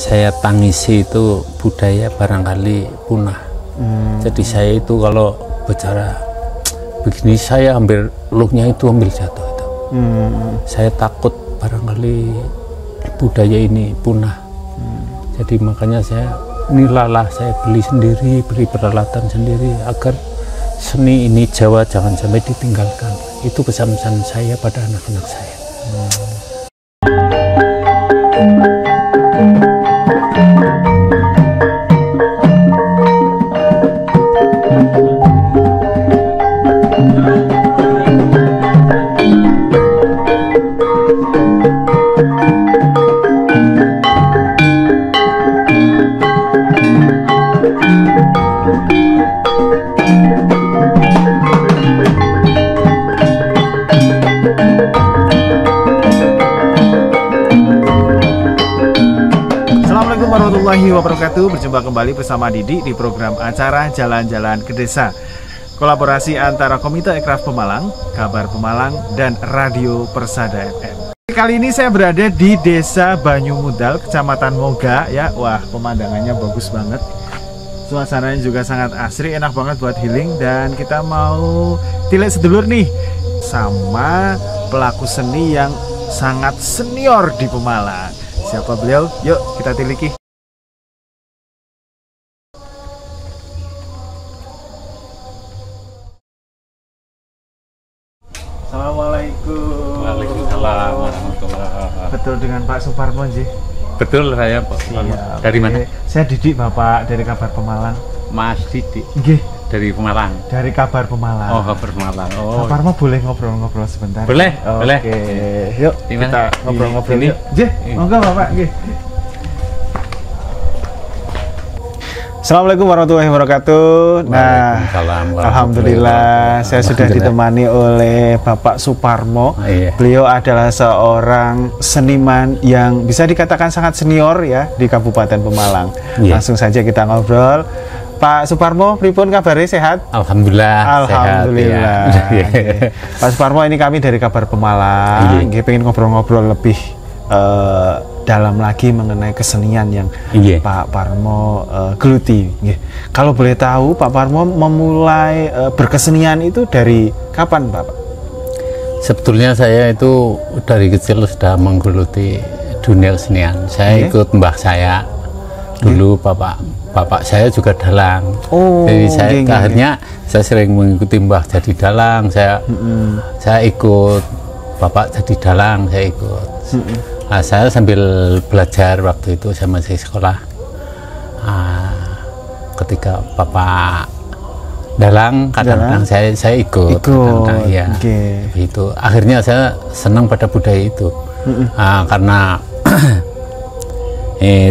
saya tangisi itu budaya barangkali punah. Jadi saya itu kalau bicara begini, saya ambil looknya itu ambil jatuh itu. Saya takut barangkali budaya ini punah. Jadi makanya saya nilalah, saya beli sendiri, beli peralatan sendiri agar seni ini Jawa jangan sampai ditinggalkan. Itu pesan-pesan saya pada anak-anak saya. Warahmatullahi wabarakatuh. Berjumpa kembali bersama Didi di program acara Jalan-Jalan ke Desa, kolaborasi antara Komite Ekraf Pemalang, Kabar Pemalang, dan Radio Persada FM. Kali ini saya berada di Desa Banyumudal, Kecamatan Moga ya. Wah, pemandangannya bagus banget, suasananya juga sangat asri, enak banget buat healing. Dan kita mau tilik sedulur nih sama pelaku seni yang sangat senior di Pemalang. Siapa beliau? Yuk kita tiliki. Assalamualaikum. Waalaikumsalam warahmatullahi wabarakatuh. Betul dengan Pak Suparmo Ji? Betul, saya Pak Suparmo. Dari mana? Saya Didi Bapak, dari Kabar Pemalang. Mas Didi. Nggih. Dari Pemalang. Dari Kabar Pemalang. Oh, Kabar Pemalang. Oh. Pak Parmo boleh ngobrol-ngobrol sebentar? Boleh, boleh. Oke, yuk kita ngobrol-ngobrol yuk. Nggih, monggo Bapak, nggih. Assalamualaikum warahmatullahi wabarakatuh. Nah, alhamdulillah saya sudah ditemani oleh Bapak Suparmo. Beliau adalah seorang seniman yang bisa dikatakan sangat senior ya di Kabupaten Pemalang. Langsung saja kita ngobrol. Pak Suparmo, pripun kabarnya, sehat? Alhamdulillah. Alhamdulillah. Sehat, ya. Pak Suparmo, ini kami dari Kabar Pemalang. Pengen ngobrol-ngobrol lebih dalam lagi mengenai kesenian yang Pak Parmo geluti. Kalau boleh tahu, Pak Parmo memulai berkesenian itu dari kapan, Pak? Sebetulnya saya itu dari kecil sudah menggeluti dunia kesenian. Saya ikut mbah saya dulu, bapak saya juga dalang. Jadi saya akhirnya saya sering mengikuti mbah jadi dalang. Saya ikut bapak jadi dalang, saya ikut. Nah, saya sambil belajar waktu itu saya masih sekolah. Ketika bapak dalang, kadang-kadang saya ikut. Ya, itu. Akhirnya saya senang pada budaya itu. Karena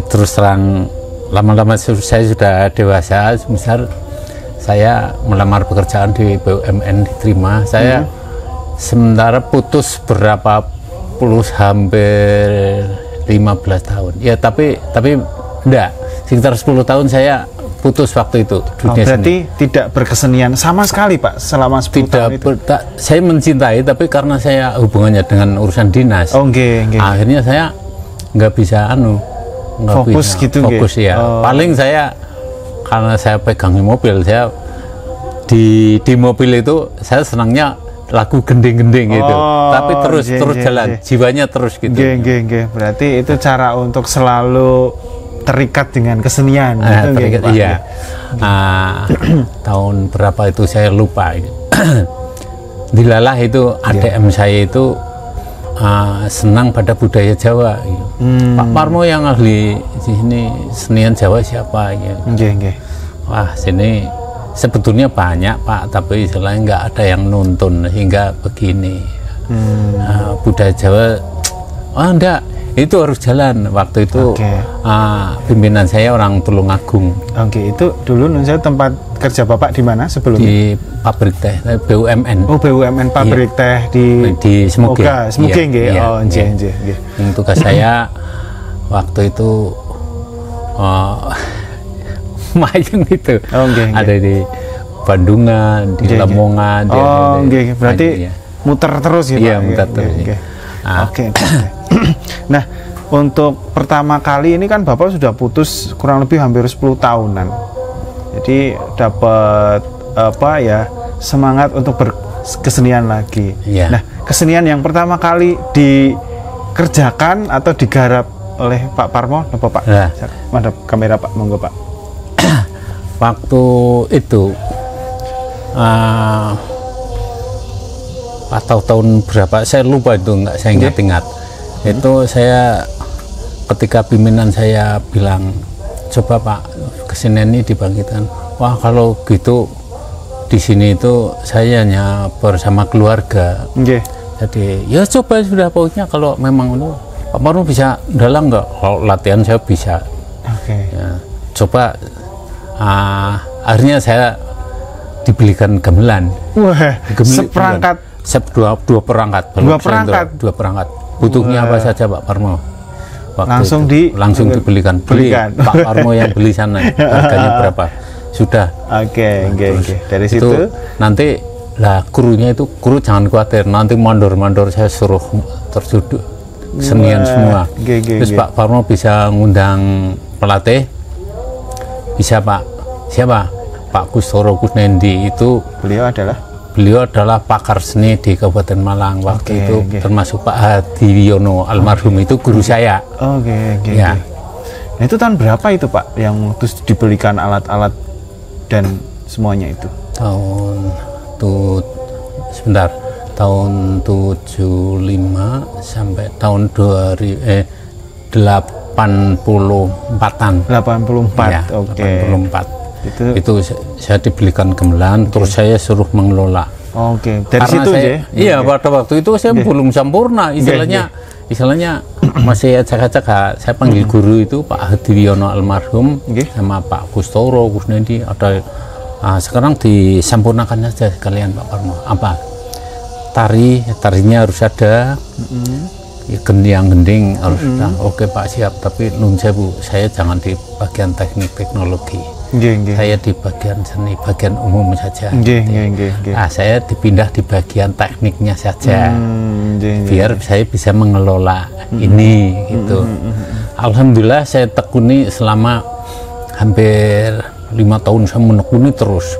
terus terang lama-lama saya sudah dewasa. Misal saya melamar pekerjaan di BUMN, diterima. Saya sementara putus berapa puluh, hampir 15 tahun ya, tapi enggak, sekitar 10 tahun saya putus waktu itu. Berarti tidak berkesenian sama sekali, Pak, selama 10 tahun itu? Saya mencintai, tapi karena saya hubungannya dengan urusan dinas, akhirnya saya nggak bisa fokus ya. Paling saya, karena saya pegang mobil, saya di mobil itu saya senangnya lagu gending-gending gitu, tapi terus jalan, jiwanya terus gitu. Berarti itu cara untuk selalu terikat dengan kesenian. Terikat, iya. Tahun berapa itu saya lupa. Dilalah itu ADM saya itu senang pada budaya Jawa. Pak Parmo yang ahli di sini senian Jawa siapa? Wah, sini sebetulnya banyak, Pak, tapi istilahnya nggak ada yang nuntun hingga begini. Budaya Jawa, enggak, itu harus jalan. Waktu itu pimpinan saya orang Tulungagung. Itu dulu saya tempat kerja Bapak di mana sebelumnya? Di pabrik teh, BUMN. BUMN pabrik teh di Semoge. Tugas saya waktu itu mayang itu ada di Bandungan, di Lamongan. Berarti muter terus ya, Pak? Iya, muter terus. Oke. Nah, untuk pertama kali ini kan Bapak sudah putus kurang lebih hampir 10 tahunan. Jadi dapat semangat untuk berkesenian lagi. Ya. Nah, kesenian yang pertama kali dikerjakan atau digarap oleh Pak Parmo apa Pak? Nah. Madep kamera Pak, monggo Pak. Waktu itu atau tahun berapa saya lupa itu, saya ingat-ingat. Itu saya ketika pimpinan saya bilang, coba Pak, kesenian ini dibangkitkan. Wah, kalau gitu di sini itu saya hanya bersama keluarga. Jadi ya coba sudah, pokoknya kalau memang itu Pak Parmo bisa dalang nggak? Kalau latihan saya bisa. Ya, coba. Akhirnya saya dibelikan gamelan. Wah, seperangkat. Dua perangkat. Dua perangkat. Butuhnya apa saja Pak Parmo? Langsung dibelikan. Pak Parmo yang beli sana. Harganya berapa? Sudah. Oke. Dari situ nanti lah krunya itu, kru jangan khawatir, nanti mandor saya suruh terjuduk kesenian semua. Terus Pak Parmo bisa ngundang pelatih. Bisa Pak, siapa? Pak Kustoro Kusnendi itu. Beliau adalah pakar seni di Kabupaten Malang waktu itu. Termasuk Pak Hadiono almarhum itu guru saya. Ya. Nah, itu tahun berapa itu Pak yang terus dibelikan alat-alat dan semuanya itu? Tahun 75 sampai tahun 84-an. 84. Ya, oke. 84. Itu saya dibelikan gamelan, terus saya suruh mengelola. Oke. Dari karena situ saya, iya, pada waktu itu saya belum sempurna, istilahnya masih acak-acak. Saya panggil guru itu Pak Hadiono almarhum sama Pak Kustoro Kusnendi. Ada sekarang disempurnakan aja sekalian Pak Parmo. Apa? Tarinya harus ada. Gending harus ada. Oke Pak, siap. Tapi nun sewu, saya jangan di bagian teknik teknologi. Saya di bagian seni, bagian umum saja. Saya dipindah di bagian tekniknya saja. Biar saya bisa mengelola ini gitu. Alhamdulillah saya tekuni selama hampir 5 tahun, saya menekuni terus.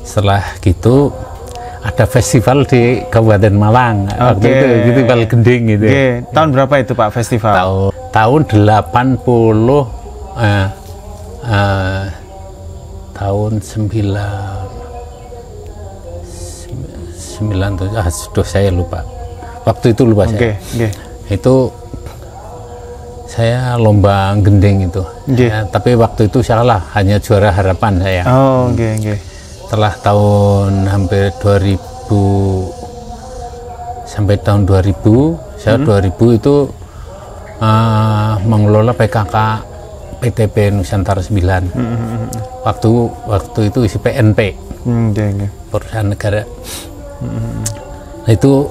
Setelah gitu ada festival di Kabupaten Malang. Waktu itu festival gending gitu. Tahun berapa itu Pak festival? Tahun 80 tahun 9 sudah saya lupa. Waktu itu lupa saya. Itu saya lomba gending itu. Tapi waktu itu salah, hanya juara harapan saya. Setelah tahun hampir 2000 sampai tahun 2000, saya 2000 itu mengelola PKK PTP Nusantara 9. Waktu itu isi PNP, perusahaan negara. Nah, itu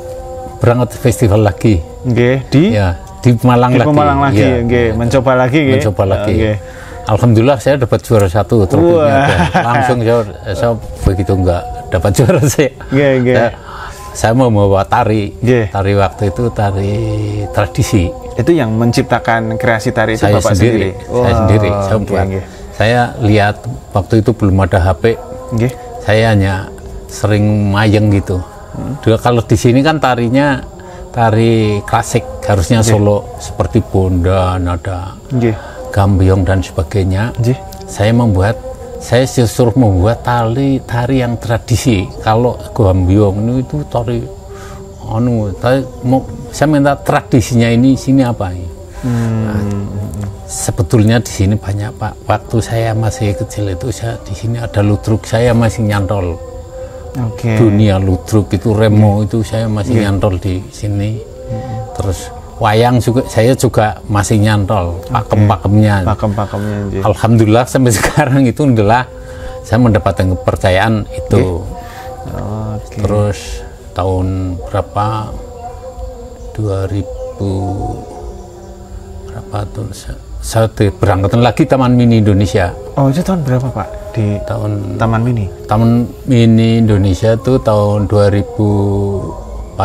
berangkat festival lagi. Di Malang lagi. Mencoba lagi. Alhamdulillah saya dapat juara 1 trofinya. Langsung saya begitu enggak dapat juara saya mau membawa tari. Tari waktu itu tari tradisi. Itu yang menciptakan kreasi tari itu Bapak sendiri? Saya sendiri, saya buat. Saya lihat waktu itu belum ada HP. Saya hanya sering mayeng gitu. Kalau di sini kan tarinya tari klasik, harusnya solo seperti bondan, ada gambyong dan sebagainya. Saya disuruh membuat tari yang tradisi. Kalau gambyong itu tari saya minta tradisinya sini apa ini. Sebetulnya di sini banyak Pak. Waktu saya masih kecil itu di sini ada ludruk, saya masih nyantol. Dunia ludruk itu remo itu saya masih nyantol di sini. Terus wayang juga saya juga masih nyantol pakem-pakemnya. Alhamdulillah sampai sekarang itu adalah saya mendapatkan kepercayaan itu. Terus tahun berapa 2000 berapa tuh saya berangkatan lagi Taman Mini Indonesia. Itu tahun berapa Pak di Taman Mini? Taman Mini Indonesia itu tahun 2014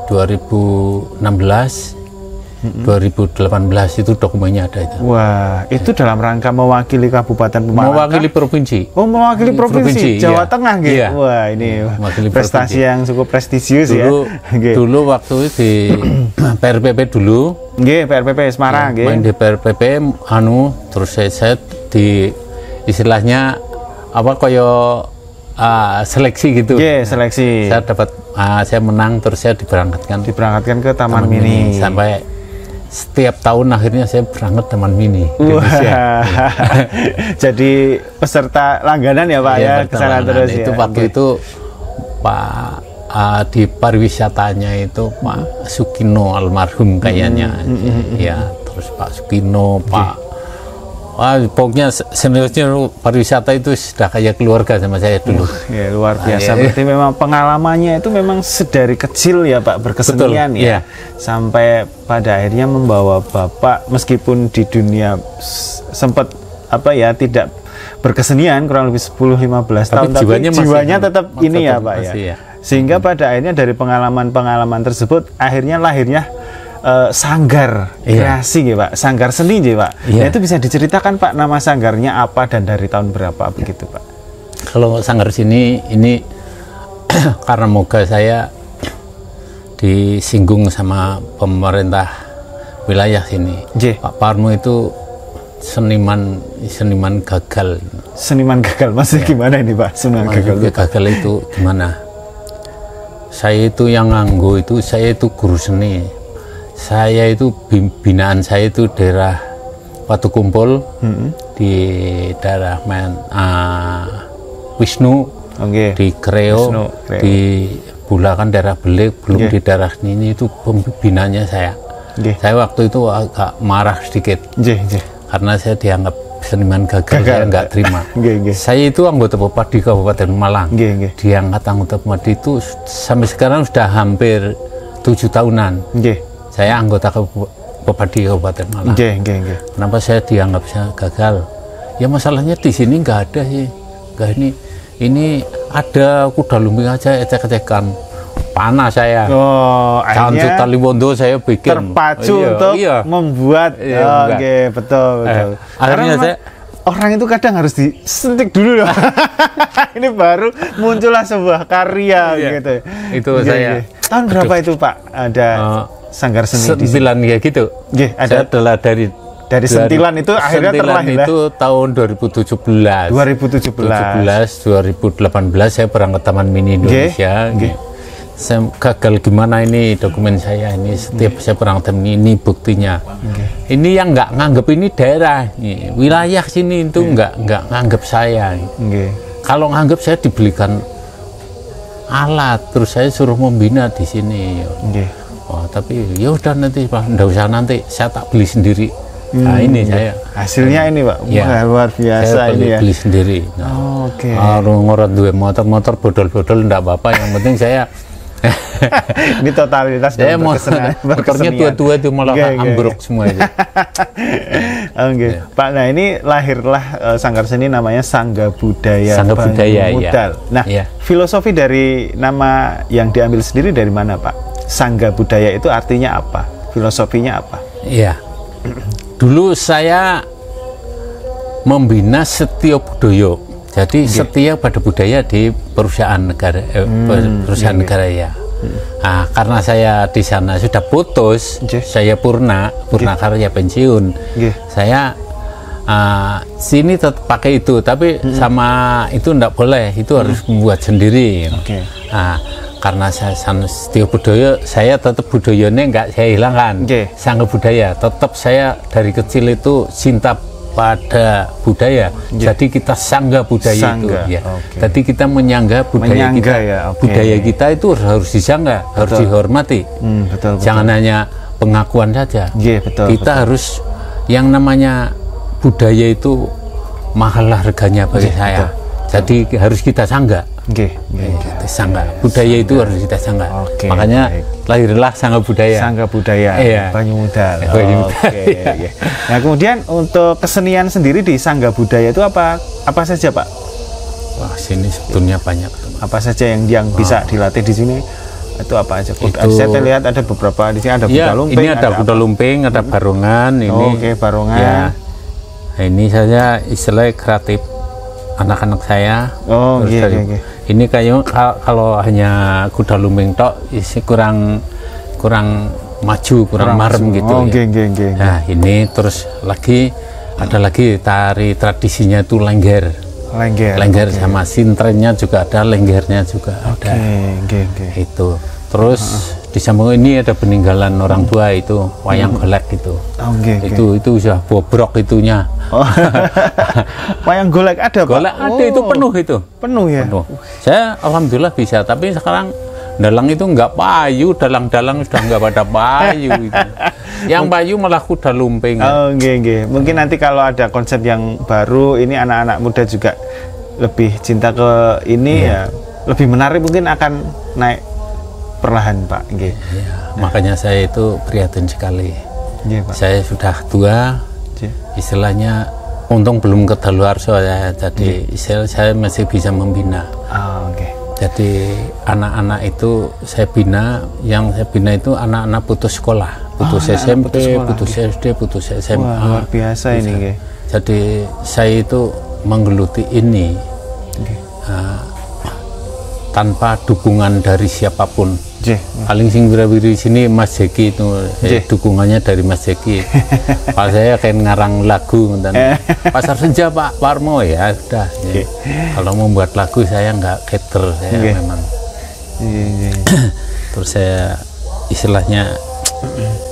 2016, 2018 itu dokumennya ada itu. Wah, itu dalam rangka mewakili Kabupaten Pemalang. Mewakili provinsi. Oh, mewakili provinsi Jawa Tengah gitu. Iya. Wah, ini prestasi provinsi yang cukup prestisius dulu, ya. Dulu waktu di PRPP dulu. Nggih, PRPP Semarang nggih. Main di PRPP terus saya di istilahnya apa koyo seleksi gitu. Nggih, seleksi. Saya dapat saya menang terus saya diberangkatkan ke Taman Mini. Sampai setiap tahun akhirnya saya berangkat Taman Mini Indonesia. Jadi peserta langganan ya Pak ya, kesana terus itu ya. waktu itu Pak di pariwisatanya itu Pak Sukino almarhum kayaknya. Ya, terus Pak Sukino, Pak pokoknya seniornya pariwisata itu sudah kayak keluarga sama saya dulu. Ya, luar biasa. Berarti memang pengalamannya itu memang sedari kecil ya Pak, berkesenian. Betul, ya. Sampai pada akhirnya membawa Bapak meskipun di dunia sempat tidak berkesenian kurang lebih 10-15 tahun, tapi jiwanya tetap ini ya Pak ya. Sehingga pada akhirnya dari pengalaman-pengalaman tersebut akhirnya lahirnya sanggar kreasi ya Pak, sanggar seni ya Pak. Nah, itu bisa diceritakan Pak, nama sanggarnya apa dan dari tahun berapa begitu Pak? Kalau sanggar sini ini karena moga saya disinggung sama pemerintah wilayah sini. Pak Parmo itu seniman gagal. Seniman gagal maksudnya gimana ini Pak? Seniman gagal itu gimana? Saya itu yang nganggo itu, saya itu guru seni. Saya itu binaan saya itu daerah Watu Kumpul, di daerah Wisnu, di Kreo, di Bulakan daerah Belik, belum di daerah ini itu pembinaannya saya. Saya waktu itu agak marah sedikit karena saya dianggap seniman gagal. Saya nggak terima. Saya itu anggota Popadi Kabupaten Malang. Diangkat anggota Popadi itu sampai sekarang sudah hampir 7 tahunan. Saya anggota Popadi Kabupaten Malang. Kenapa saya dianggap saya gagal? Ya masalahnya di sini nggak ada sih. Nggak ini ada kuda lumping aja ecek-ecekan. Panas saya. Akhirnya Taliwondo saya bikin. Terpacu untuk membuat. Betul. Akhirnya saya orang itu kadang harus disentik dulu loh. Ini baru muncullah sebuah karya gitu. Itu saya. Tahun berapa itu Pak ada sanggar seni di sentilan ya gitu. Ada. Saya adalah dari sentilan itu akhirnya terlahir itu tahun 2017. 2018 saya berangkat Taman Mini Indonesia. Saya gagal gimana ini dokumen saya ini setiap saya berangkat ini buktinya. Ini yang nggak nganggap ini daerah, wilayah sini itu nggak nganggap saya. Kalau nganggap saya dibelikan alat, terus saya suruh membina di sini. Tapi ya udah nanti Pak, nggak usah nanti saya tak beli sendiri. Nah ini saya hasilnya ini Pak, luar biasa saya ini ya. Beli sendiri. Ngorot dua motor bodol-bodol enggak apa-apa, yang penting saya ini totalitas saya motornya tua-tua itu malah ambruk semua itu. Pak, nah ini lahirlah sanggar seni namanya Sangga Budaya Banyumudal. Nah, filosofi dari nama yang diambil sendiri dari mana Pak? Sangga Budaya itu artinya apa? Filosofinya apa? Iya. Dulu saya membina Setio Budoyo. Jadi setia pada budaya di perusahaan negara, negara ya. Nah, karena saya di sana sudah putus, saya purna karya pensiun. Saya sini tetap pakai itu, tapi sama itu enggak boleh, itu harus membuat sendiri. Nah, karena saya Setio Budoyo, saya tetap budayanya enggak saya hilangkan. Sangga budaya, tetap saya dari kecil itu cinta pada budaya, jadi kita sangga budaya itu ya. Jadi kita menyangga budaya kita, budaya kita itu harus disangga, harus dihormati. Jangan hanya pengakuan saja. Kita harus yang namanya budaya itu mahal harganya bagi saya. Jadi harus kita sangga. Kita sangga budaya itu harus kita sangga. Makanya lahirlah Sangga Budaya. Sangga Budaya Banyumudal. Nah, kemudian untuk kesenian sendiri di Sangga Budaya itu apa saja Pak? Wah, sini sebetulnya banyak. Apa saja yang bisa dilatih di sini? Itu apa aja? Itu, saya lihat ada beberapa di sini, ada kuda lumping. Ini ada kuda lumping, ada barongan. Ini. Oke, barongan. Ya. Nah, ini saya istilahnya kreatif anak-anak saya. Oh, iya. Ini kayak kalau hanya kuda lumping tok, isi kurang maju, kurang marem gitu. Oh, ya. Nah, ini terus ada lagi tari tradisinya itu lengger. Lengger sama sintrennya juga ada, lenggernya juga ada. Itu. Terus di samping ini ada peninggalan orang tua itu wayang golek itu. Itu sudah bobrok itunya. Wayang golek ada, Pak? Golek ada, itu penuh itu. Penuh ya. Penuh. Saya alhamdulillah bisa, tapi sekarang dalang itu nggak payu, dalang-dalang sudah nggak pada payu itu. Yang payu malah kuda lumping. Mungkin nanti kalau ada konsep yang baru, ini anak-anak muda juga lebih cinta ke ini ya, lebih menarik, mungkin akan naik perlahan, Pak. Makanya saya itu prihatin sekali. Pak. Saya sudah tua, istilahnya untung belum kedaluarsa ya, jadi saya masih bisa membina. Jadi anak-anak itu saya bina, yang saya bina itu anak-anak putus sekolah, putus SMP, putus SD, putus SMA. Wah, luar biasa ini. Jadi saya itu menggeluti ini tanpa dukungan dari siapapun. Paling sing wiri sini Mas Jeki itu, dukungannya dari Mas Jeki. Pas saya kayak ngarang lagu dan Pasar Senja Pak Parmo ya sudah. Kalau membuat lagu saya nggak cater, saya memang. Terus saya istilahnya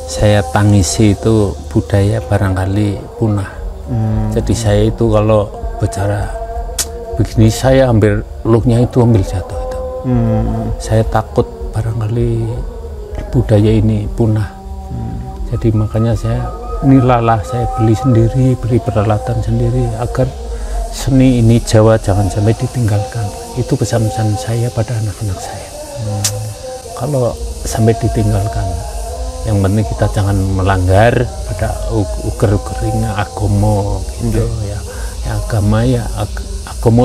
saya tangisi itu budaya barangkali punah. Jadi saya itu kalau bicara begini, saya ambil looknya itu ambil jatuh itu. Saya takut barangkali budaya ini punah. Jadi makanya saya nilalah, saya beli sendiri, beli peralatan sendiri agar seni ini Jawa jangan sampai ditinggalkan. Itu pesan-pesan saya pada anak-anak saya. Kalau sampai ditinggalkan, yang penting kita jangan melanggar pada uger-ugernya agama gitu ya. Agama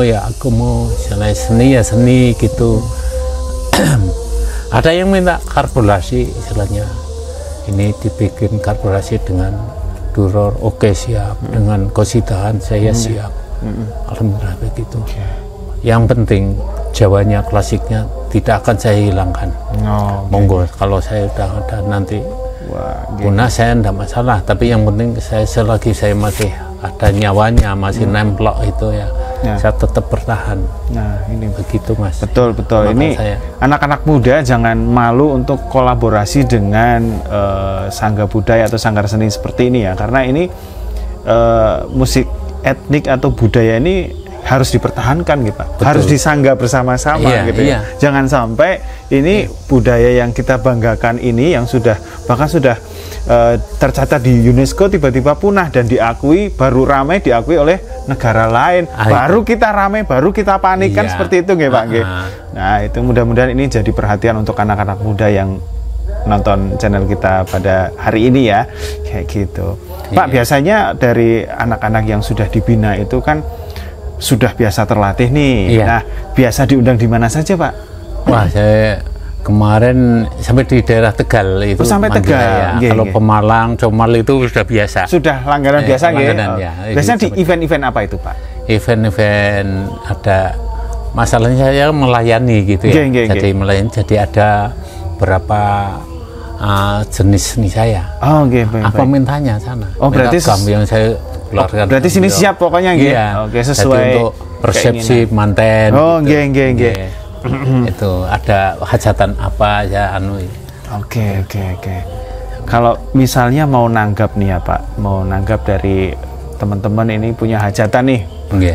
ya agama, seni ya seni gitu. Ada yang minta karbonasi, istilahnya ini dibikin karbonasi dengan duror, oke siap, dengan kosidahan saya siap. Alhamdulillah begitu. Yang penting Jawanya, klasiknya tidak akan saya hilangkan. Monggo, kalau saya udah ada nanti punah saya tidak masalah, tapi yang penting saya selagi saya masih ada nyawanya, masih nemplok itu ya, saya tetap bertahan. Nah, ini begitu Mas. Betul. Ini anak-anak muda jangan malu untuk kolaborasi dengan sangga budaya atau sanggar seni seperti ini ya, karena ini musik etnik atau budaya ini harus dipertahankan gitu, Pak. Harus disangga bersama-sama gitu ya. Jangan sampai ini budaya yang kita banggakan ini yang bahkan sudah tercatat di UNESCO tiba-tiba punah dan diakui, baru ramai diakui oleh negara lain. Baru kita ramai, baru kita panikkan seperti itu nggih, Pak nggih. Nah, itu mudah-mudahan ini jadi perhatian untuk anak-anak muda yang nonton channel kita pada hari ini ya. Kayak gitu. Pak, biasanya dari anak-anak yang sudah dibina itu kan sudah biasa terlatih nih. Nah, biasa diundang di mana saja, Pak? Wah, saya kemarin sampai di daerah Tegal itu. Sampai Tegal. Kalau Pemalang, Comal itu sudah biasa. Sudah langganan biasa nggih. Biasanya di event-event apa itu, Pak? Event-event ada, masalahnya saya melayani gitu ya. Jadi melayani, jadi ada berapa jenis seni saya. Apa mintanya sana? Berarti yang saya keluarkan. Berarti sini siap pokoknya nggih. Sesuai jadi untuk persepsi manten. Nggih. Itu ada hajatan apa ya Oke. Kalau misalnya mau nanggap nih ya Pak, mau nanggap dari teman-teman ini punya hajatan nih,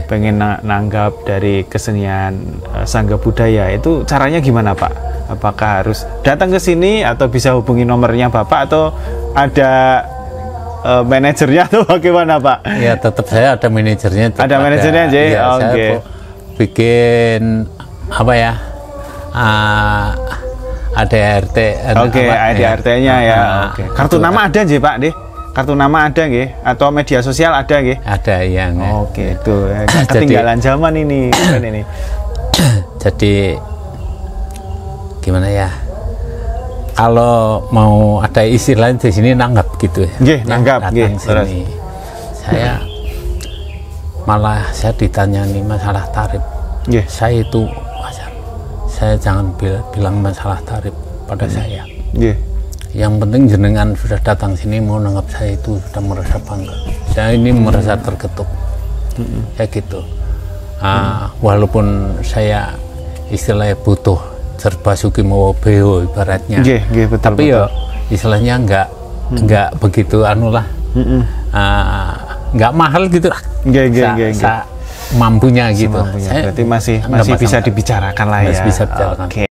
pengen nanggap dari kesenian sangga budaya, itu caranya gimana Pak? Apakah harus datang ke sini atau bisa hubungi nomornya Bapak atau ada manajernya tuh bagaimana Pak? Ya tetap saya ada manajernya. Ada manajernya aja. Saya bikin apa ya? ADRT. ADRT-nya ya. Kartu nama ada nggih Pak deh? Kartu nama ada nggih? Atau media sosial ada nggih? Ada yang. Itu ketinggalan zaman ini. Jadi gimana ya? kalau mau ada istilah di sini nanggap gitu ya. Nggih, nanggap nggih. Sini. Saya ditanyani masalah tarif. Nggih. Saya jangan bilang masalah tarif pada saya. Nggih. Yang penting jenengan sudah datang sini mau nanggap saya itu sudah merasa bangga. Saya ini merasa terketuk. Kayak gitu. Walaupun saya istilahnya butuh serba suki mau beo ibaratnya. Betul, tapi ya istilahnya enggak begitu anulah. Enggak mahal gitu lah. Mampunya gitu. Berarti masih bisa dibicarakan lah ya. Bisa bicarakan. Okay.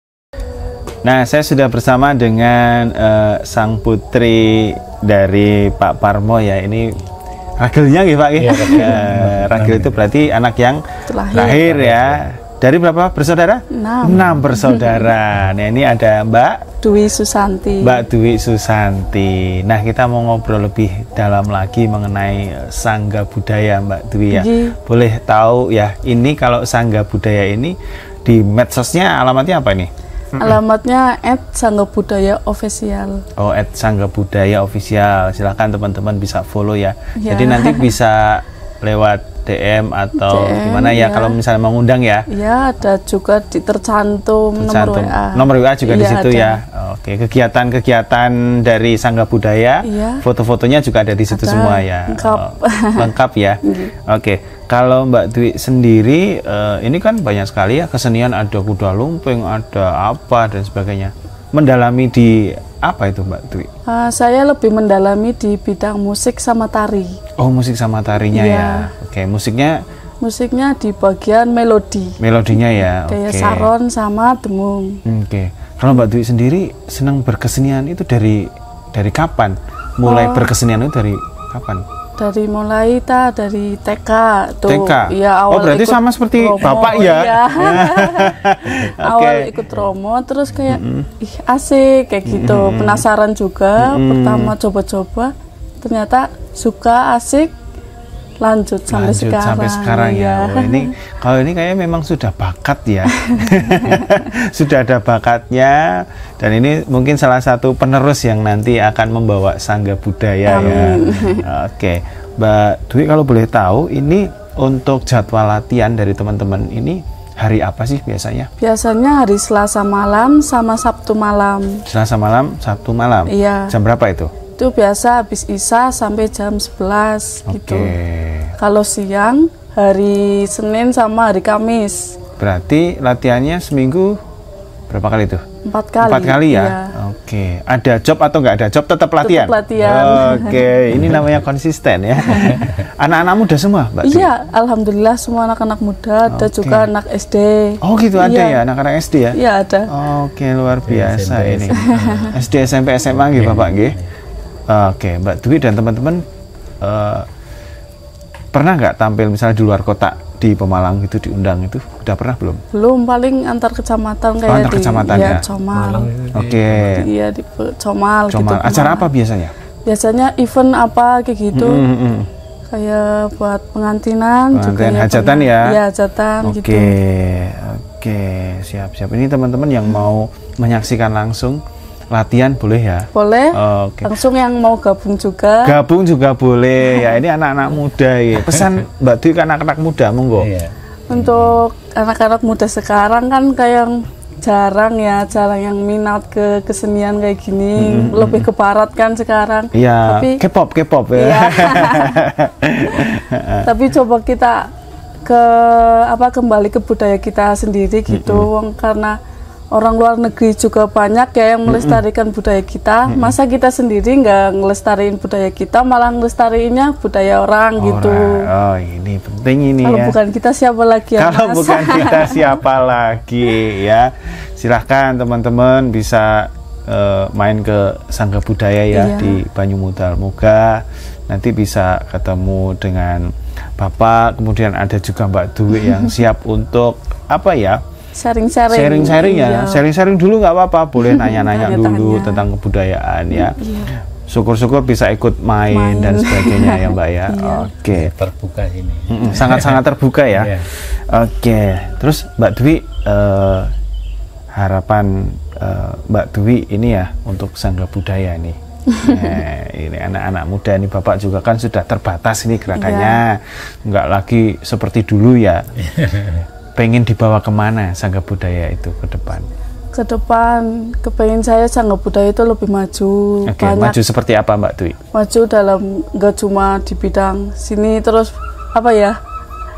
Nah, saya sudah bersama dengan sang putri dari Pak Parmo ya. Ini ragelnya gitu Pak ya. Ragel itu berarti anak yang lahir ya. Dari berapa bersaudara? 6 bersaudara. Nah, ini ada Mbak Dwi Susanti. Mbak Dwi Susanti. Nah, kita mau ngobrol lebih dalam lagi mengenai Sangga Budaya Mbak Dwi ya. Boleh tahu ya, ini kalau Sangga Budaya ini di medsosnya alamatnya apa ini? Alamatnya @sanggabudaya_official. Oh, @sanggabudaya_official. Silahkan teman-teman bisa follow ya. Jadi nanti bisa lewat DM atau gimana ya kalau misalnya mengundang ya? Iya, ada juga tercantum nomor WA. Nomor WA juga di situ ya. Oke, kegiatan-kegiatan dari Sangga Budaya, foto-fotonya juga ada di situ semua ya. Lengkap ya. Oke, kalau Mbak Dwi sendiri, ini kan banyak sekali ya kesenian, ada kuda lumping, ada apa dan sebagainya. Mendalami di apa itu Mbak Dwi? Saya lebih mendalami di bidang musik sama tari. Oh, musik sama tarinya ya. Oke, musiknya di bagian melodi. Melodinya ya. Kayak saron sama dengung. Oke. Kalau Mbak Dwi sendiri senang berkesenian itu dari kapan? Mulai berkesenian itu dari kapan? Dari TK tuh. TK? Ya, awal berarti sama seperti Romo, Bapak ya? Iya. Awal ikut Romo, terus kayak asik kayak gitu. Penasaran juga, pertama coba-coba, ternyata suka, asik, lanjut sampai sekarang ya. Kalau ini kayaknya memang sudah bakat ya. Sudah ada bakatnya, dan ini mungkin salah satu penerus yang nanti akan membawa Sangga Budaya ya. Oke, Mbak Dwi kalau boleh tahu, ini untuk jadwal latihan dari teman-teman ini hari apa sih biasanya? Biasanya hari Selasa malam sama Sabtu malam. Selasa malam, Sabtu malam. Iya. Jam berapa itu? Itu biasa habis Isya sampai jam 11 gitu. Kalau siang hari Senin sama hari Kamis. Berarti latihannya seminggu berapa kali itu? 4 kali. 4 kali ya? Iya. Oke. Ada job atau nggak ada job tetap latihan? Tetap latihan. Oke. Ini namanya konsisten ya. Anak-anak muda semua Mbak Dwi? Iya, alhamdulillah semua anak-anak muda. Ada juga anak SD. Oh gitu, ada ya anak-anak SD ya? Iya, ada. Oke, luar biasa ini. SD, SMP, SMA gitu Bapak nggih. Oke, Mbak Dwi dan teman-teman pernah nggak tampil misalnya di luar kota, di Pemalang gitu, diundang itu? Udah pernah belum? Belum, paling antar kecamatan kayak antar kecamatan ya? Comal. Oke. Iya, di Comal gitu. Acara apa biasanya? Biasanya event apa kayak gitu. Kayak buat pengantinan juga ya, hajatan ya? Iya, hajatan gitu. Oke, siap-siap. Ini teman-teman yang mau menyaksikan langsung latihan boleh ya? Boleh. Langsung yang mau gabung juga. Gabung juga boleh ya. Ini anak-anak muda ya. Pesan Mbak Dwi ke anak-anak muda, monggo. Untuk anak-anak muda sekarang kan kayak jarang yang minat ke kesenian kayak gini. Lebih ke barat kan sekarang. Iya. Tapi K-pop ya. Iya. Tapi coba kita kembali ke budaya kita sendiri gitu. Karena orang luar negeri juga banyak ya yang melestarikan budaya kita. Masa kita sendiri nggak ngelestariin budaya kita, malah ngelestariinnya budaya orang gitu. Oh, ini penting ini. Kalau bukan kita siapa lagi ya? Kalau bukan kita siapa lagi ya? Silahkan teman-teman bisa main ke Sangga Budaya ya di Banyumudal. Moga nanti bisa ketemu dengan Bapak. Kemudian ada juga Mbak Dwi yang siap untuk apa ya? Sharing-sharing ya. Sharing-sharing dulu nggak apa-apa, boleh nanya-nanya dulu tentang kebudayaan ya. Syukur-syukur bisa ikut main dan sebagainya ya Mbak ya. Oke. Terbuka ini. Sangat-sangat terbuka ya. Oke. Terus Mbak Dwi, harapan Mbak Dwi ini ya untuk Sangga Budaya nih. Nah, ini anak-anak muda ini Bapak juga kan sudah terbatas ini gerakannya, nggak lagi seperti dulu ya. Pengen dibawa kemana Sangga Budaya itu ke depan? Ke depan kepengen saya Sangga Budaya itu lebih maju. Oke, maju seperti apa Mbak Dwi? Maju dalam nggak cuma di bidang sini terus apa ya?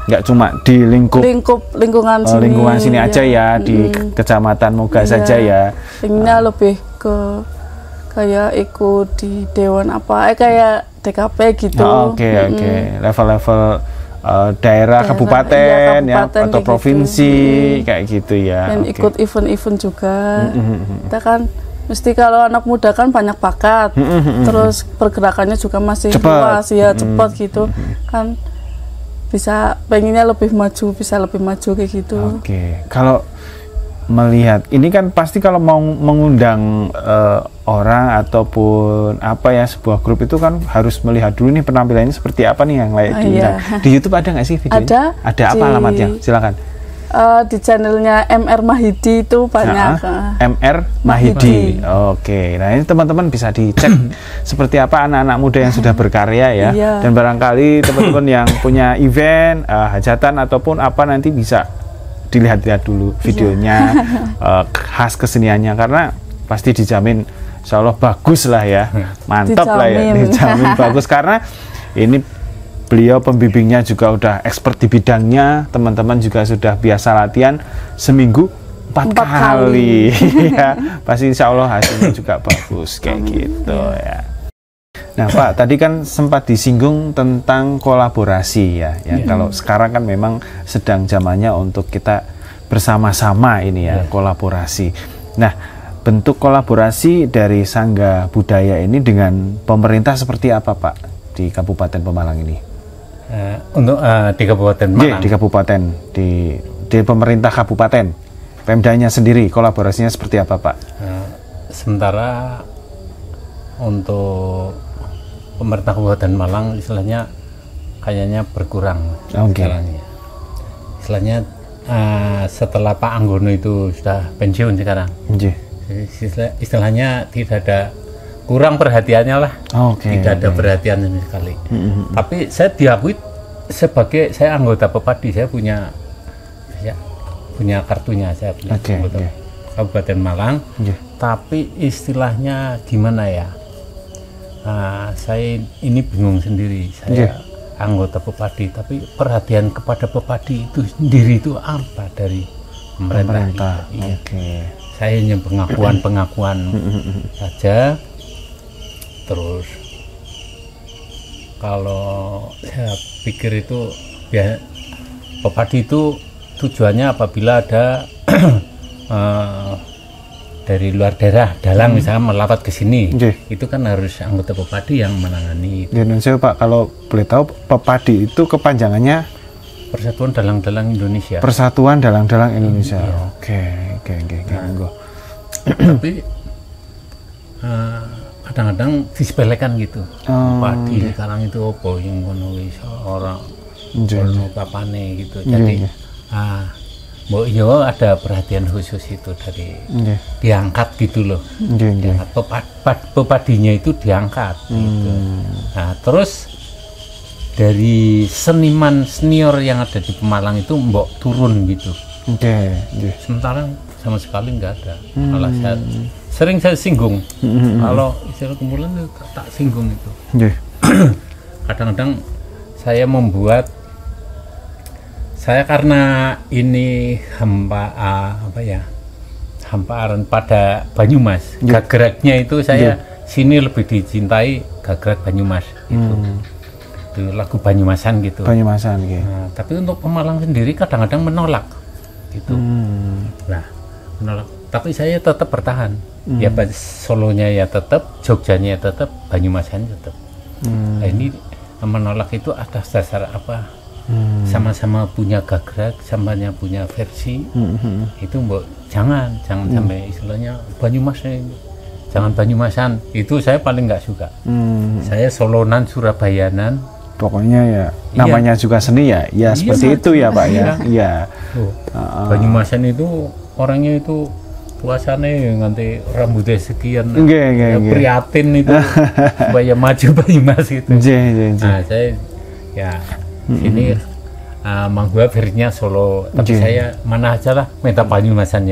Nggak cuma di lingkungan sini. Lingkungan sini aja ya, di Kecamatan Moga saja ya. Pengennya lebih ke kayak ikut di dewan apa kayak DKP gitu. Oke. Level-level daerah, kabupaten, ya atau provinsi gitu. Kayak gitu ya. Dan ikut event-event juga. Kita kan mesti kalau anak muda kan banyak bakat. Terus pergerakannya juga masih luas ya, cepat gitu. Kan bisa pengennya lebih maju, bisa lebih maju kayak gitu. Oke. Kalau melihat ini kan pasti kalau mau mengundang orang ataupun apa ya sebuah grup itu kan harus melihat dulu nih penampilannya seperti apa nih yang layak diundang. Di YouTube ada nggak sih videonya? Ada apa alamatnya? Silakan. Di channelnya MR Mahidi itu banyak. MR Mahidi. Oke. Nah ini teman-teman bisa dicek seperti apa anak-anak muda yang sudah berkarya ya. Dan barangkali teman-teman yang punya event, hajatan ataupun apa nanti bisa dilihat-lihat dulu videonya, khas keseniannya karena pasti dijamin insya Allah bagus lah ya, mantap lah ya, dijamin bagus karena ini beliau pembimbingnya juga udah expert di bidangnya, teman-teman juga sudah biasa latihan seminggu 4 kali. Ya, pasti insya Allah hasilnya juga bagus kayak gitu ya. Nah Pak, tadi kan sempat disinggung tentang kolaborasi ya, yang kalau sekarang kan memang sedang zamannya untuk kita bersama-sama ini ya, kolaborasi. Nah, bentuk kolaborasi dari Sangga Budaya ini dengan pemerintah seperti apa Pak di Kabupaten Pemalang ini? Untuk di Kabupaten Malang? Di Kabupaten, di pemerintah Kabupaten, Pemdanya sendiri, kolaborasinya seperti apa Pak? Sementara untuk pemerintah Kabupaten Malang istilahnya kayaknya berkurang sekarang ya. Istilahnya setelah Pak Anggono itu sudah pensiun sekarang. Istilahnya tidak ada, kurang perhatiannya lah. Tidak ada perhatian sama sekali. Tapi saya diakui sebagai saya anggota Pepadi, saya punya kartunya, saya punya anggota Kabupaten Malang. Tapi istilahnya gimana ya? Saya ini bingung sendiri, saya anggota Pepadi, tapi perhatian kepada Pepadi itu sendiri itu apa dari pemerintah? Saya hanya pengakuan saja. Terus kalau saya pikir itu ya, Pepadi itu tujuannya apabila ada dari luar daerah, dalang misalnya melawat ke sini, itu kan harus anggota Pepadi yang menangani. Di Indonesia Pak, kalau boleh tahu Pepadi itu kepanjangannya Persatuan Dalang-Dalang Indonesia. Persatuan Dalang-Dalang Indonesia. Oke. Tapi kadang-kadang disepelekan gitu. Pepadi sekarang itu apa yang ngono orang ono papane gitu. Jadi ada perhatian khusus itu dari diangkat gitu loh. Pepadinya itu diangkat gitu. Nah, terus dari seniman senior yang ada di Pemalang itu mbok turun gitu. Sementara sama sekali nggak ada. Malah sering saya singgung. Kalau istilah kumpulan itu tak singgung itu. Kadang-kadang saya membuat, saya karena ini hamparan pada Banyumas, gagraknya itu saya sini lebih dicintai gagrak Banyumas itu lagu Banyumasan gitu. Nah, tapi untuk Pemalang sendiri kadang-kadang menolak gitu. Nah, menolak. Tapi saya tetap bertahan. Ya solonya ya tetap, Jogjanya ya tetap, Banyumasan tetap. Nah, ini menolak itu atas dasar apa? Sama-sama punya gagrak, sama-sama punya versi. Itu jangan sampai istilahnya Banyumas, jangan Banyumasan. Itu saya paling nggak suka. Saya Solonan, Surabayanan. Pokoknya ya namanya juga seni ya. Seperti itu ya Pak ya. Banyumasan itu orangnya itu puasane nganti rambutnya sekian. Nggih. Prihatin itu supaya maju Banyumas gitu. Nah, saya ya ini Mang Gua vernya Solo, tapi saya mana aja lah minta Banyumasan,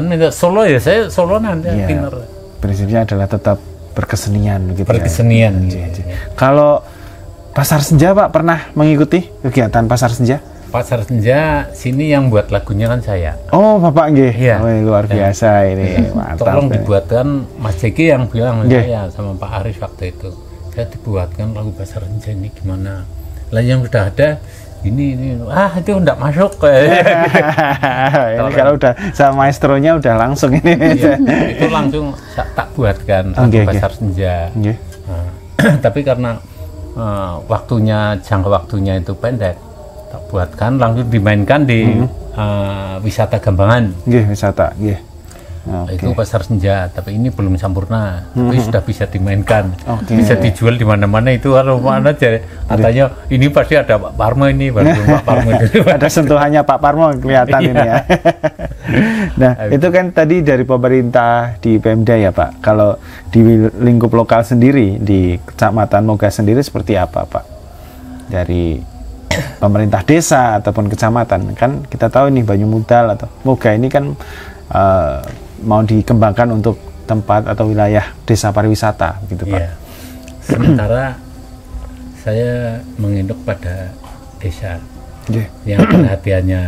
minta Solo ya saya Solo nanti pinter. Prinsipnya adalah tetap berkesenian gitu. Berkesenian. Kalau Pasar Senja Pak pernah mengikuti kegiatan Pasar Senja? Pasar Senja sini yang buat lagunya kan saya. Oh, Bapak nggih. Iya. Oh, luar biasa ini. Mantap. Tolong dibuatkan Mas Jeki yang bilang saya sama Pak Aris waktu itu. Saya dibuatkan lagu Pasar Senja ini gimana? Lah yang sudah ada ini itu enggak masuk ini kalau udah sama maestronya udah langsung ini. Iya, itu langsung tak buatkan lagu Pasar Senja. Nah, tapi karena jangka waktunya itu pendek, tak buatkan langsung dimainkan di wisata Gambangan. Wisata. Itu Pasar Senja, tapi ini belum sempurna, tapi sudah bisa dimainkan, bisa dijual di mana-mana. Itu kalau mana aja katanya ini pasti ada Pak Parmo ini, baru Pak Parmo ada sentuhannya Pak Parmo kelihatan ini ya. Nah, itu kan tadi dari pemerintah di Pemda ya Pak. Kalau di lingkup lokal sendiri di Kecamatan Moga sendiri seperti apa Pak? Dari pemerintah desa ataupun kecamatan, kan kita tahu ini Banyumudal atau Moga ini kan mau dikembangkan untuk tempat atau wilayah desa pariwisata gitu Pak. Iya. Sementara saya menginduk pada desa yang perhatiannya,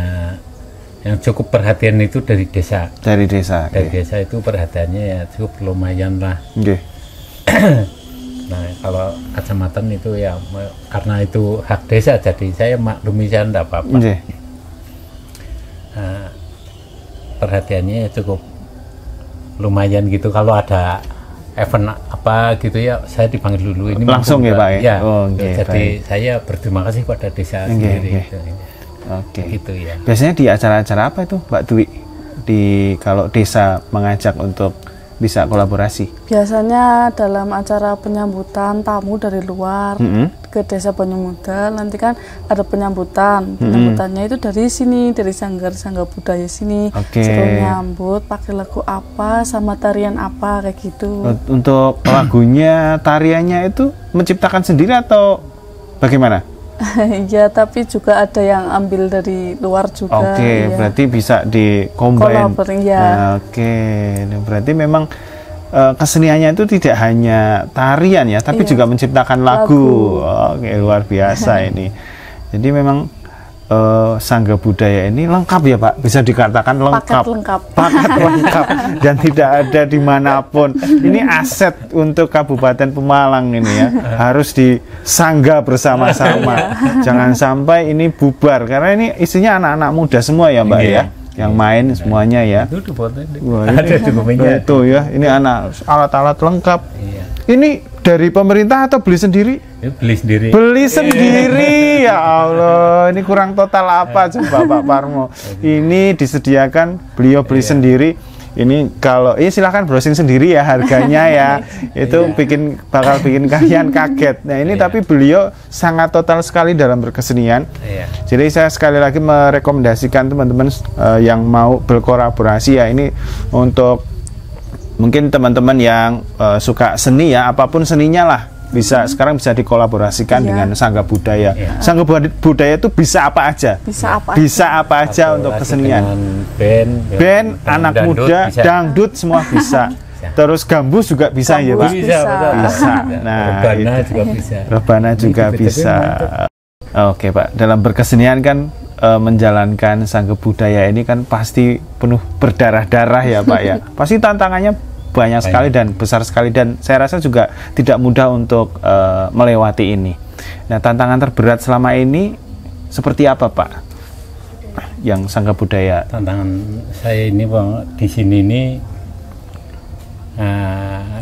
yang cukup perhatian itu dari desa. Dari desa itu perhatiannya ya cukup lumayan lah. Nah, kalau kecamatan itu ya karena itu hak desa, jadi saya maklumi, saya enggak apa-apa. Nah, perhatiannya ya cukup lumayan gitu. Kalau ada event apa gitu ya saya dipanggil dulu, ini langsung ya Pak ya. Jadi saya berterima kasih pada desa sendiri. Gitu ya. Biasanya di acara-acara apa itu Mbak Dwi kalau desa mengajak untuk bisa kolaborasi? Biasanya dalam acara penyambutan tamu dari luar ke desa Banyumudal, nanti kan ada penyambutannya itu dari sini, dari sanggar budaya sini, suruh nyambut pakai lagu apa sama tarian apa kayak gitu. Untuk lagunya, tariannya itu menciptakan sendiri atau bagaimana? Ya, tapi juga ada yang ambil dari luar juga. Berarti bisa di-combine. Berarti memang keseniannya itu tidak hanya tarian ya, tapi juga menciptakan lagu. Luar biasa ini. Jadi memang Sangga Budaya ini lengkap ya Pak, bisa dikatakan lengkap. Paket lengkap dan tidak ada dimanapun. Ini aset untuk Kabupaten Pemalang ini ya, harus disangga bersama-sama. Jangan sampai ini bubar, karena ini isinya anak-anak muda semua ya Mbak ya, yang main semuanya ya. Itu ya, ini alat-alat lengkap. Ini dari pemerintah atau beli sendiri? Beli sendiri. Beli sendiri, ya Allah. Ini kurang total apa coba Pak Parmo? Ini disediakan, beliau beli sendiri. Ini kalau silahkan browsing sendiri ya harganya ya. Itu bakal bikin kalian kaget. Nah ini tapi beliau sangat total sekali dalam berkesenian. Jadi saya sekali lagi merekomendasikan teman-teman yang mau berkolaborasi ya, ini untuk mungkin teman-teman yang suka seni ya, apapun seninya lah, sekarang bisa dikolaborasikan dengan Sangga Budaya. Sangga Budaya itu bisa apa aja? Bisa apa aja untuk kesenian. Band, anak muda, dangdut semua bisa. Terus gambus juga bisa ya Pak? Bisa. Nah, rebana juga bisa. Oke Pak, dalam berkesenian kan menjalankan Sangga Budaya ini kan pasti penuh berdarah-darah ya Pak ya. Pasti tantangannya banyak sekali dan besar sekali, dan saya rasa juga tidak mudah untuk melewati ini. Nah, tantangan terberat selama ini seperti apa Pak yang Sangga Budaya? Tantangan saya ini Bang, di sini ini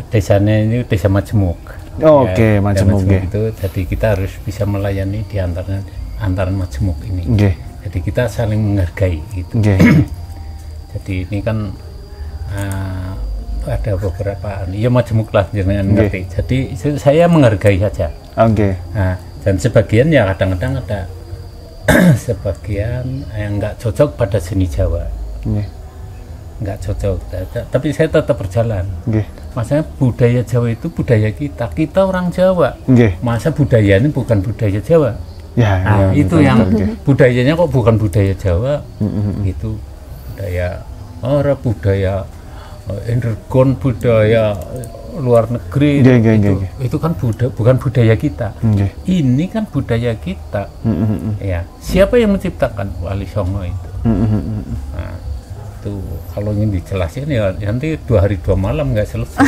desanya ini desa Majemuk. Majemuk itu, jadi kita harus bisa melayani di antara Majemuk ini. Jadi kita saling menghargai gitu. Jadi ini kan ada beberapa ya Majemuk lah jangan ngerti. Jadi saya menghargai saja. Nah, dan sebagian ya kadang-kadang ada sebagian yang nggak cocok pada seni Jawa. nggak cocok. Tapi saya tetap berjalan. Nggih. Maksudnya budaya Jawa itu budaya kita orang Jawa. Nggih. Masa budaya ini bukan budaya Jawa. Ya, Nah, ya, itu betul, yang betul, budayanya kok bukan budaya Jawa, gitu. Budaya orang, budaya underground, budaya luar negeri, itu kan bukan budaya kita. Ini kan budaya kita. Ya, siapa yang menciptakan? Wali Songo itu. Nah, itu kalau ingin dijelasin ya nanti 2 hari 2 malam nggak selesai.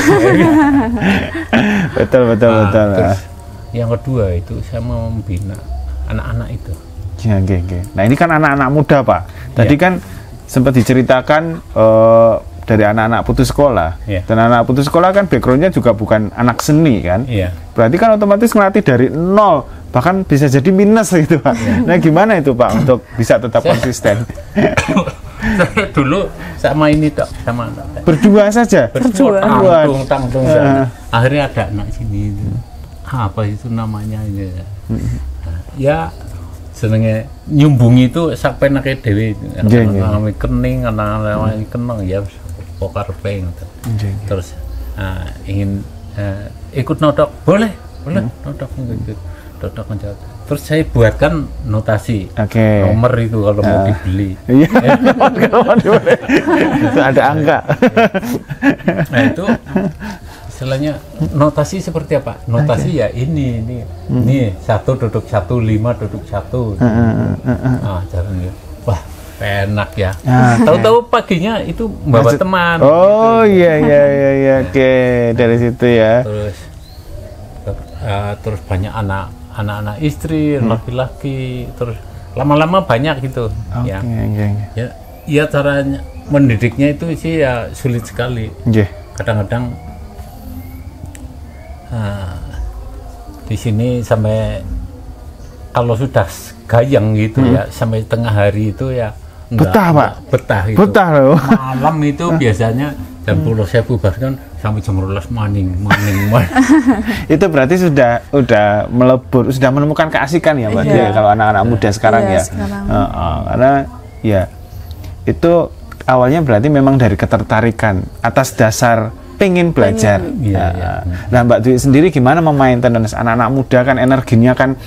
betul. Terus yang kedua itu saya mau membina anak-anak itu. Ya, nah ini kan anak-anak muda Pak. Tadi kan sempat diceritakan dari anak-anak putus sekolah. Dan anak putus sekolah kan backgroundnya juga bukan anak seni kan. Berarti kan otomatis ngelatih dari nol, bahkan bisa jadi minus gitu Pak. Nah gimana itu Pak untuk bisa tetap konsisten? Saya dulu sama ini Dok, sama berdua saja. Tanggung. Akhirnya ada anak sini. Apa itu namanya ini? Ya senengnya nyumbungi itu sampai nake dewi. Anak-anak kening, anak-anak kenang ya pokar peng. Terus ingin ikut nodok, boleh nodok ikut nodok menjawab. Terus saya buatkan notasi nomor itu kalau mau dibeli. Itu ada angka. Nah itu istilahnya notasi seperti apa? Notasi ya ini 1 duduk 1, 5 duduk 1. Nah caranya, wah enak ya. Tahu-tahu paginya itu bawa teman. Oh iya, oke dari situ ya. Terus banyak anak-anak istri, laki-laki, terus lama-lama banyak gitu. Ya caranya mendidiknya itu sih ya sulit sekali. Kadang-kadang di sini sampai kalau sudah gayang gitu ya sampai tengah hari itu ya betah itu. Loh. Malam itu biasanya jam 10 saya bubarkan sampai jam 12 maning. Itu berarti sudah melebur, sudah menemukan keasikan ya Mbak ya, kalau anak-anak muda sekarang ya. Karena ya itu awalnya berarti memang dari ketertarikan atas dasar pengen belajar. Nah Mbak Dwi sendiri gimana memaintain anak-anak muda kan energinya kan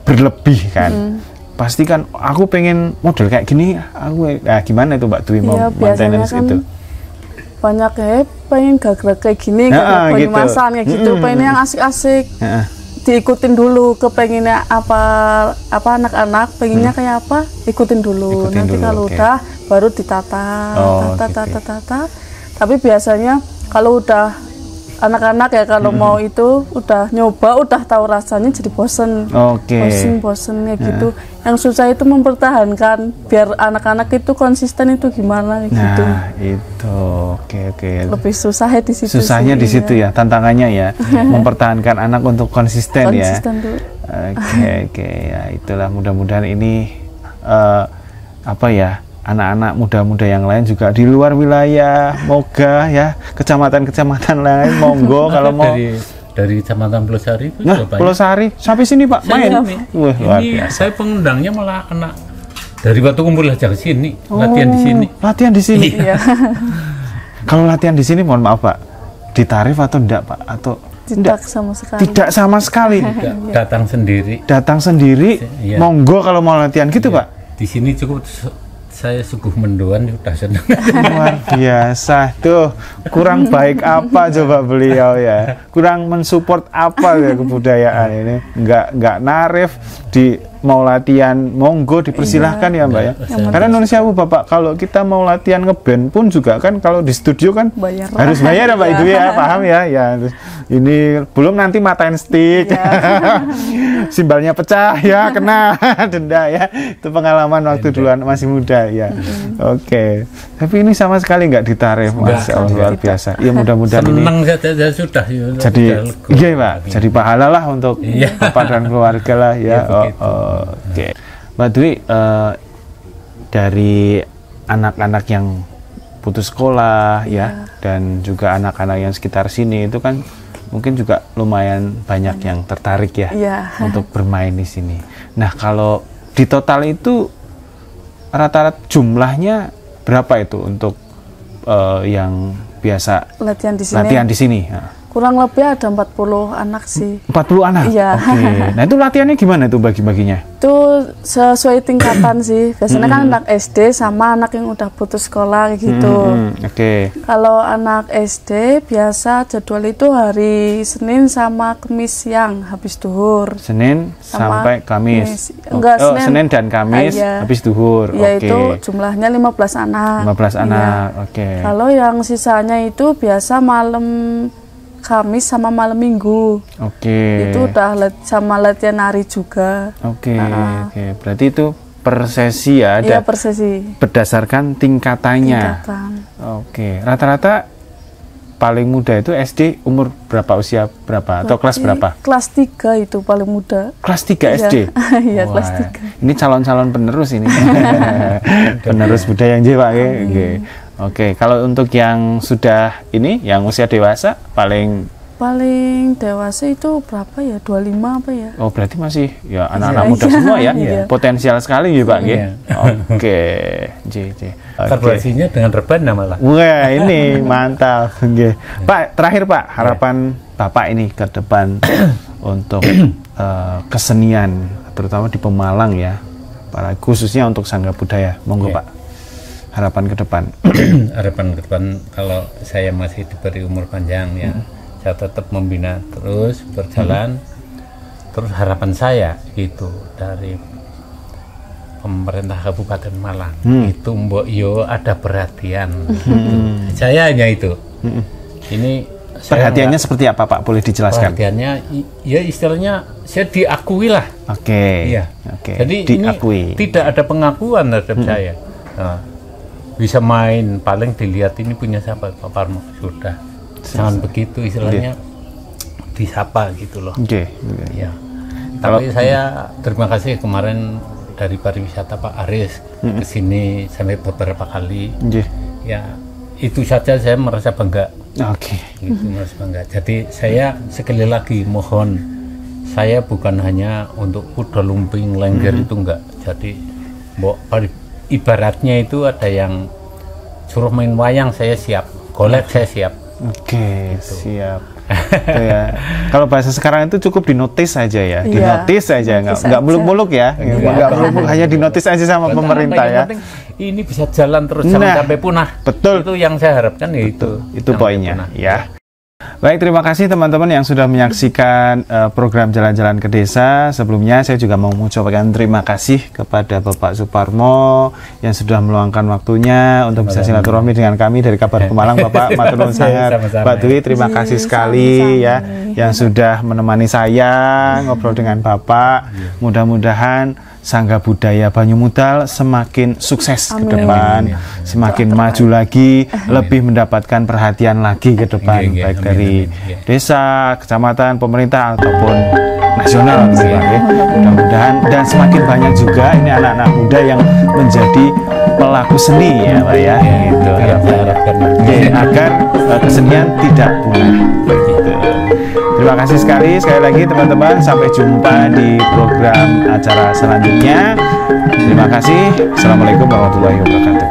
berlebih kan. Pasti kan aku pengen model kayak gini, gimana itu Mbak Dwi mau maintenance kan itu? Banyak pengen gagrag kayak gini, Banyumasan kayak gitu, pengen yang asik-asik. Diikutin dulu, kepengennya apa anak-anak pengennya kayak apa, ikutin dulu. Nanti kalau udah baru ditata. Tapi biasanya kalau udah anak-anak ya kalau mau itu udah nyoba, udah tahu rasanya jadi bosen. Bosen kayak gitu. Yang susah itu mempertahankan biar anak-anak itu konsisten itu gimana gitu. Nah, itu oke. Lebih susah ya di situ. Susahnya di situ ya, tantangannya ya. Mempertahankan anak untuk konsisten ya. Oke, ya itulah mudah-mudahan ini anak-anak muda-muda yang lain juga di luar wilayah Moga ya, kecamatan-kecamatan lain monggo kalau mau dari Kecamatan Pelosari itu Pelosari sampai sini Pak main. Wah, luar biasa. Saya pengundangnya malah anak dari Batu Kumpul aja ke sini, latihan di sini. Latihan di sini. Iya. Kalau latihan di sini mohon maaf Pak, ditarif atau enggak Pak? Atau tidak sama sekali. Tidak sama sekali. Datang sendiri. Datang sendiri. Monggo kalau mau latihan gitu Pak. Di sini cukup saya sungguh mendoan sudah senang. Luar biasa tuh, kurang baik apa coba beliau ya, kurang mensupport apa ya kebudayaan ini, nggak narif di mau latihan monggo dipersilahkan ya Mbak ya. Karena Indonesia Bapak kalau kita mau latihan ngeband pun juga kan kalau di studio kan harus bayar ya Mbak itu ya, paham ya ini belum nanti matain stick simbalnya pecah ya kena denda ya, itu pengalaman waktu duluan masih muda ya. Oke. Tapi ini sama sekali nggak ditarif, Masya Allah, luar biasa ya. Mudah-mudahan ini senang saja sudah jadi iya Pak, jadi pahala lah untuk Bapak dan keluarga lah ya. Oke. Mbak Dwi, dari anak-anak yang putus sekolah ya, dan juga anak-anak yang sekitar sini itu kan mungkin juga lumayan banyak yang tertarik ya untuk bermain di sini. Nah, kalau di total itu rata-rata jumlahnya berapa itu untuk yang biasa latihan di sini? Ya. Kurang lebih ada 40 anak sih. 40 anak? Iya. Oke. Nah itu latihannya gimana tuh bagi-baginya? Itu sesuai tingkatan sih. Biasanya kan anak SD sama anak yang udah putus sekolah gitu. Oke. Kalau anak SD biasa jadwal itu hari Senin sama Kamis siang habis duhur. Senin sampai Kamis. Enggak, Senin dan Kamis habis duhur. Ya itu jumlahnya 15 anak. 15 anak. Oke. Kalau yang sisanya itu biasa malam Kamis sama malam Minggu. Oke. Itu udah sama latihan nari juga. Oke. Berarti itu per sesi ya? Iya, per sesi. Berdasarkan tingkatannya. Oke. Rata-rata paling muda itu SD umur berapa, usia berapa atau kelas berapa? Kelas 3 itu paling muda. Kelas 3 SD? Iya, kelas 3. Ini calon-calon penerus ini. Penerus budaya yang Pak. Oke, kalau untuk yang sudah ini, yang usia dewasa, paling dewasa itu berapa ya? 25 apa ya? Oh, berarti masih ya anak-anak muda semua ya? Potensial sekali ya Pak. Oke. Terbatasnya dengan rebana malah. Wah, ini mantap. Pak, terakhir Pak, harapan Bapak ini ke depan untuk kesenian, terutama di Pemalang ya, khususnya untuk Sangga Budaya. Monggo Pak. Harapan ke depan. Harapan ke depan, kalau saya masih diberi umur panjang ya, saya tetap membina terus berjalan. Terus harapan saya itu dari pemerintah Kabupaten Malang itu mbok yo ada perhatian. Gitu. Saya hanya itu. Ini perhatiannya seperti apa Pak? Boleh dijelaskan? Perhatiannya ya istilahnya saya diakui lah. Oke. Iya. Oke. Jadi diakui. Ini tidak ada pengakuan terhadap saya. Nah, bisa main, paling dilihat ini punya siapa Pak Parmo, sudah. Jangan begitu istilahnya disapa gitu loh. Ya. Tapi saya terima kasih kemarin dari pariwisata Pak Aris ke sini sampai beberapa kali. Ya, itu saja saya merasa bangga. Gitu, merasa bangga. Jadi saya sekali lagi mohon, saya bukan hanya untuk kuda lumping, lengger itu enggak. Jadi ibaratnya itu ada yang suruh main wayang, saya siap, golek saya siap. Oke, siap. Ya. Kalau bahasa sekarang itu cukup dinotis saja ya, dinotis saja, nggak muluk-muluk ya, nggak muluk-muluk, hanya dinotis aja sama pemerintah ya. Ini bisa jalan terus, jangan sampai punah. Betul. Itu yang saya harapkan ya itu poinnya ya. Baik, terima kasih teman-teman yang sudah menyaksikan program Jalan-Jalan ke Desa. Sebelumnya saya juga mau mengucapkan terima kasih kepada Bapak Suparmo yang sudah meluangkan waktunya untuk bisa silaturahmi dengan kami dari Kabar Pemalang. Bapak matur nuwun sangat. Mbak Dwi, terima kasih sekali ya yang sudah menemani saya ngobrol dengan Bapak. Mudah-mudahan Sangga Budaya Banyumudal semakin sukses ke depan, semakin maju lagi, lebih mendapatkan perhatian lagi ke depan, baik dari desa, kecamatan, pemerintah ataupun nasional gitu ya. Mudah-mudahan, dan semakin banyak juga ini anak-anak muda yang menjadi pelaku seni ya Pak ya, gitu agar kesenian tidak punah. Terima kasih sekali lagi teman-teman, sampai jumpa di program acara selanjutnya. Terima kasih. Assalamualaikum warahmatullahi wabarakatuh.